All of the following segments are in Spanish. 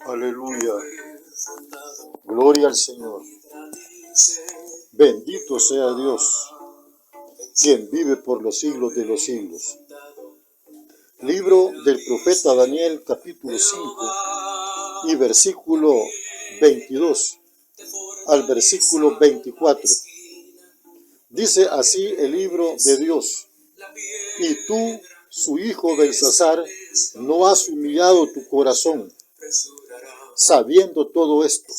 Aleluya. Gloria al Señor. Bendito sea Dios, quien vive por los siglos de los siglos. Libro del profeta Daniel, capítulo 5 y versículo 22 al versículo 24. Dice así el libro de Dios: y tú, su hijo Belsasar, no has humillado tu corazón, sabiendo todo esto,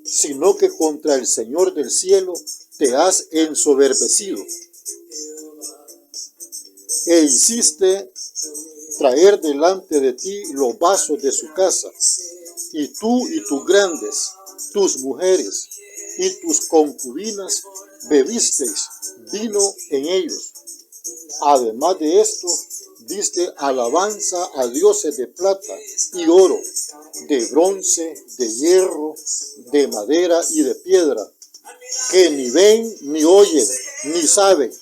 sino que contra el Señor del cielo te has ensoberbecido, e hiciste traer delante de ti los vasos de su casa, y tú y tus grandes, tus mujeres y tus concubinas bebisteis vino en ellos. Además de esto, diste alabanza a dioses de plata y oro, de bronce, de hierro, de madera y de piedra, que ni ven, ni oyen, ni saben.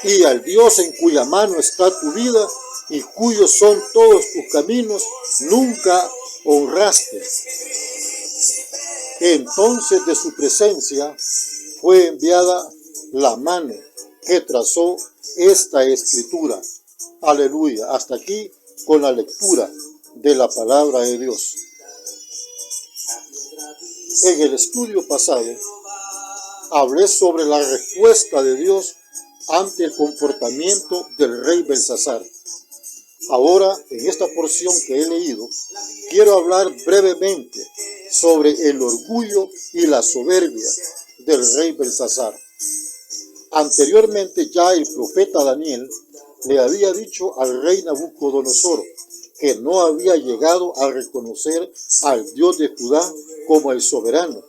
Y al Dios en cuya mano está tu vida y cuyos son todos tus caminos, nunca honraste. Entonces de su presencia fue enviada la mano que trazó esta escritura. Aleluya. Hasta aquí con la lectura de la palabra de Dios. En el estudio pasado hablé sobre la respuesta de Dios ante el comportamiento del rey Belsasar. Ahora, en esta porción que he leído, quiero hablar brevemente sobre el orgullo y la soberbia del rey Belsasar. Anteriormente ya el profeta Daniel le había dicho al rey Nabucodonosor que no había llegado a reconocer al Dios de Judá como el soberano,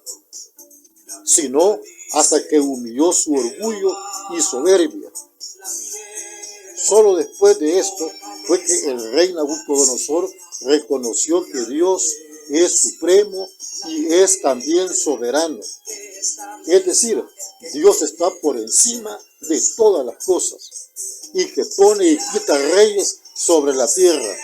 sino hasta que humilló su orgullo y soberbia. Solo después de esto fue que el rey Nabucodonosor reconoció que Dios es supremo y es también soberano. Es decir, Dios está por encima de todas las cosas y que pone y quita reyes sobre la tierra.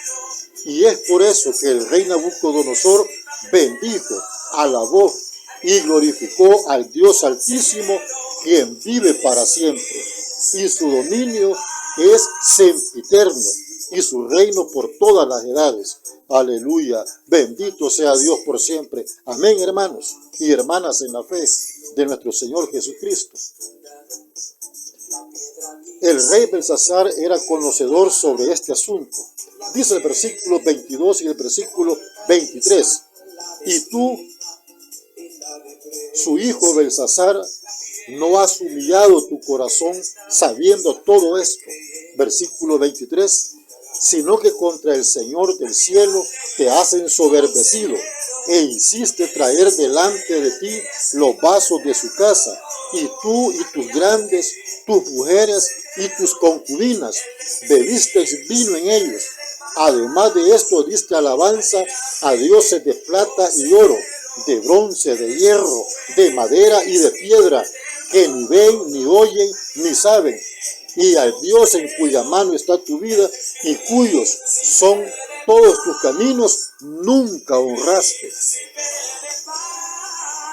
Y es por eso que el rey Nabucodonosor bendijo, alabó y glorificó al Dios Altísimo, quien vive para siempre, y su dominio es sempiterno, y su reino por todas las edades. Aleluya, bendito sea Dios por siempre. Amén, hermanos y hermanas en la fe de nuestro Señor Jesucristo. El rey Belsasar era conocedor sobre este asunto. Dice el versículo 22 y el versículo 23. Y tú, su hijo Belsasar, no has humillado tu corazón sabiendo todo esto. Versículo 23. Sino que contra el Señor del cielo te has ensoberbecido, e hiciste traer delante de ti los vasos de su casa, y tú y tus grandes, tus mujeres y tus concubinas bebisteis vino en ellos. Además de esto diste alabanza a dioses de plata y oro, de bronce, de hierro, de madera y de piedra, que ni ven, ni oyen, ni saben. Y al Dios en cuya mano está tu vida y cuyos son todos tus caminos, nunca honraste.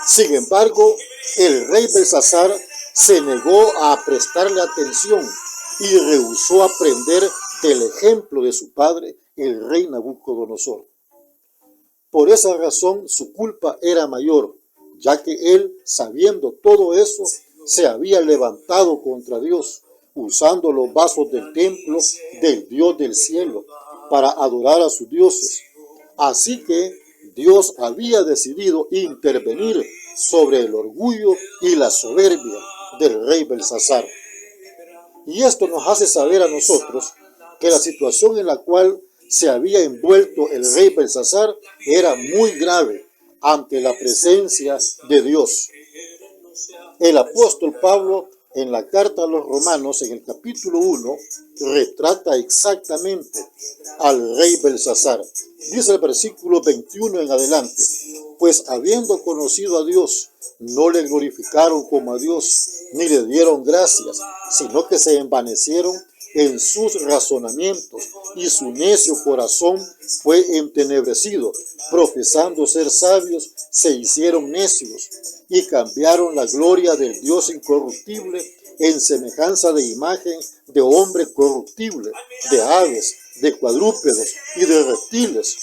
Sin embargo, el rey Belsasar se negó a prestarle atención y rehusó aprender del ejemplo de su padre, el rey Nabucodonosor. Por esa razón, su culpa era mayor, ya que él, sabiendo todo eso, se había levantado contra Dios, usando los vasos del templo del Dios del cielo para adorar a sus dioses. Así que Dios había decidido intervenir sobre el orgullo y la soberbia del rey Belsasar. Y esto nos hace saber a nosotros que la situación en la cual se había envuelto el rey Belsasar era muy grave ante la presencia de Dios. El apóstol Pablo, en la carta a los Romanos, en el capítulo 1, retrata exactamente al rey Belsasar. Dice el versículo 21 en adelante: pues habiendo conocido a Dios, no le glorificaron como a Dios, ni le dieron gracias, sino que se envanecieron en sus razonamientos, y su necio corazón fue entenebrecido. Profesando ser sabios, se hicieron necios, y cambiaron la gloria del Dios incorruptible en semejanza de imagen de hombre corruptible, de aves, de cuadrúpedos y de reptiles,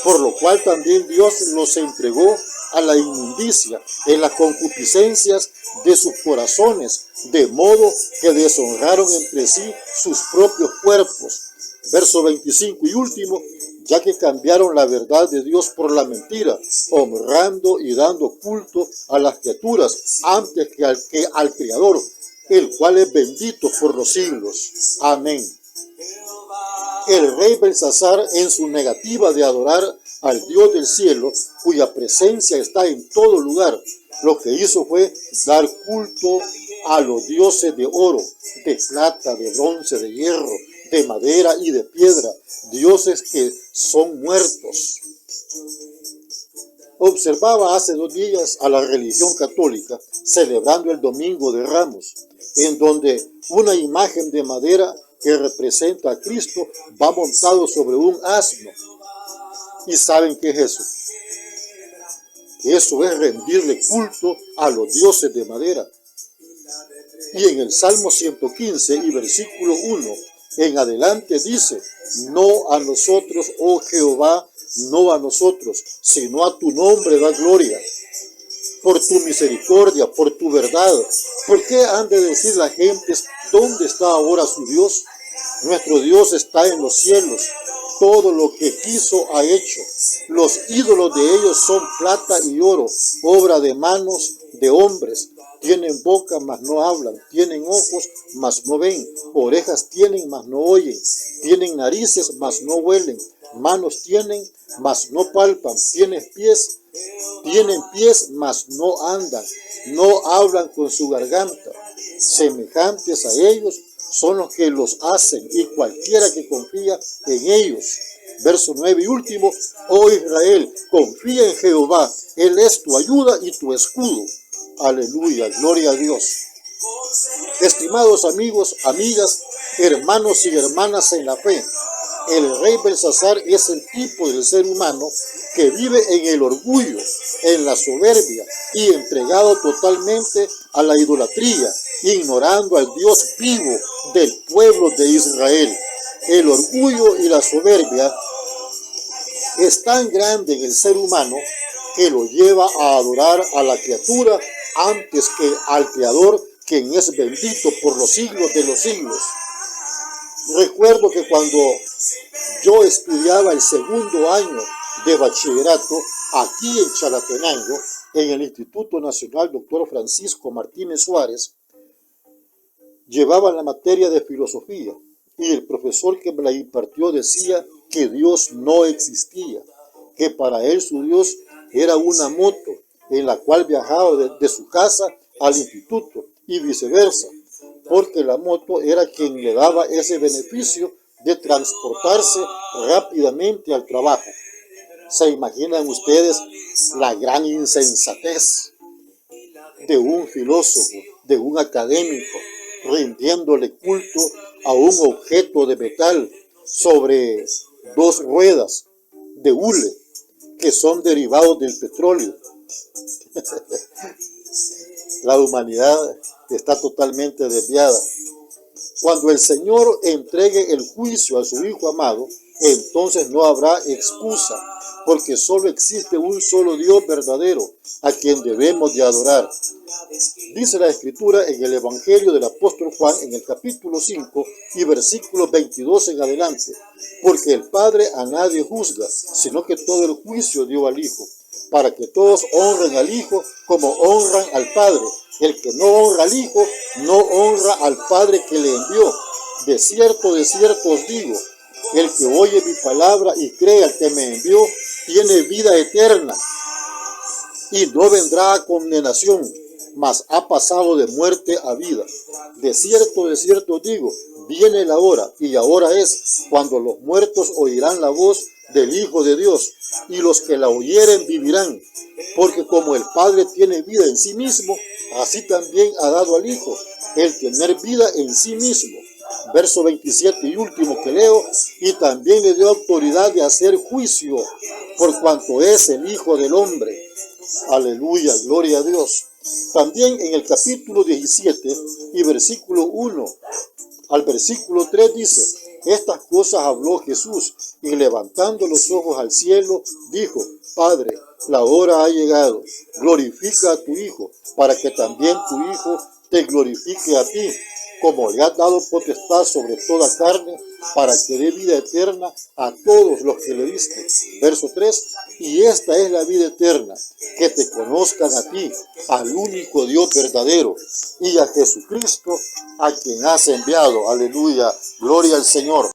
por lo cual también Dios los entregó a la inmundicia en las concupiscencias de sus corazones, de modo que deshonraron entre sí sus propios cuerpos. Verso 25 y último, ya que cambiaron la verdad de Dios por la mentira, honrando y dando culto a las criaturas antes que al Creador, el cual es bendito por los siglos. Amén. El rey Belsasar, en su negativa de adorar al Dios del cielo, cuya presencia está en todo lugar, lo que hizo fue dar culto a los dioses de oro, de plata, de bronce, de hierro, de madera y de piedra, dioses que son muertos. Observaba hace 2 días a la religión católica celebrando el Domingo de Ramos, en donde una imagen de madera que representa a Cristo va montado sobre un asno. ¿Y saben qué es eso? Eso es rendirle culto a los dioses de madera. Y en el Salmo 115 y versículo 1 en adelante dice: no a nosotros, oh Jehová, no a nosotros, sino a tu nombre da gloria, por tu misericordia, por tu verdad. ¿Por qué han de decir las gentes, dónde está ahora su Dios? Nuestro Dios está en los cielos, todo lo que quiso ha hecho. Los ídolos de ellos son plata y oro, obra de manos de hombres. Tienen boca, mas no hablan. Tienen ojos, mas no ven. Orejas tienen, mas no oyen. Tienen narices, mas no huelen. Manos tienen, mas no palpan. Tienen pies, mas no andan. No hablan con su garganta. Semejantes a ellos son los que los hacen, y cualquiera que confía en ellos. Verso 9 y último: oh Israel, confía en Jehová. Él es tu ayuda y tu escudo. Aleluya, gloria a Dios. Estimados amigos, amigas, hermanos y hermanas en la fe, el rey Belsasar es el tipo del ser humano que vive en el orgullo, en la soberbia y entregado totalmente a la idolatría, ignorando al Dios vivo del pueblo de Israel. El orgullo y la soberbia es tan grande en el ser humano que lo lleva a adorar a la criatura antes que al Creador, quien es bendito por los siglos de los siglos. Recuerdo que cuando yo estudiaba el 2º año de bachillerato aquí en Chalatenango, en el Instituto Nacional Dr. Francisco Martínez Suárez, llevaba la materia de filosofía y el profesor que me la impartió decía que Dios no existía, que para él su Dios era una moto en la cual viajaba de su casa al instituto y viceversa, porque la moto era quien le daba ese beneficio de transportarse rápidamente al trabajo. ¿Se imaginan ustedes la gran insensatez de un filósofo, de un académico, rindiéndole culto a un objeto de metal sobre 2 ruedas de hule que son derivados del petróleo? La humanidad está totalmente desviada. Cuando el Señor entregue el juicio a su Hijo amado, entonces no habrá excusa, porque solo existe un solo Dios verdadero, a quien debemos de adorar. Dice la Escritura en el Evangelio del apóstol Juan, en el capítulo 5 y versículos 22 en adelante: porque el Padre a nadie juzga, sino que todo el juicio dio al Hijo, para que todos honren al Hijo como honran al Padre. El que no honra al Hijo, no honra al Padre que le envió. De cierto os digo, el que oye mi palabra y cree al que me envió, tiene vida eterna, y no vendrá a condenación, mas ha pasado de muerte a vida. De cierto os digo, viene la hora, y ahora es, cuando los muertos oirán la voz del Hijo de Dios, y los que la oyeren vivirán, porque como el Padre tiene vida en sí mismo, así también ha dado al Hijo el tener vida en sí mismo. Verso 27 y último que leo, y también le dio autoridad de hacer juicio por cuanto es el Hijo del Hombre. Aleluya, gloria a Dios. También en el capítulo 17 y versículo 1 al versículo 3 dice, estas cosas habló Jesús y levantando los ojos al cielo, dijo, Padre, la hora ha llegado, glorifica a tu Hijo, para que también tu Hijo te glorifique a ti, como le has dado potestad sobre toda carne, para que dé vida eterna a todos los que le diste. Verso 3, y esta es la vida eterna, que te conozcan a ti, al único Dios verdadero, y a Jesucristo, a quien has enviado. Aleluya, gloria al Señor.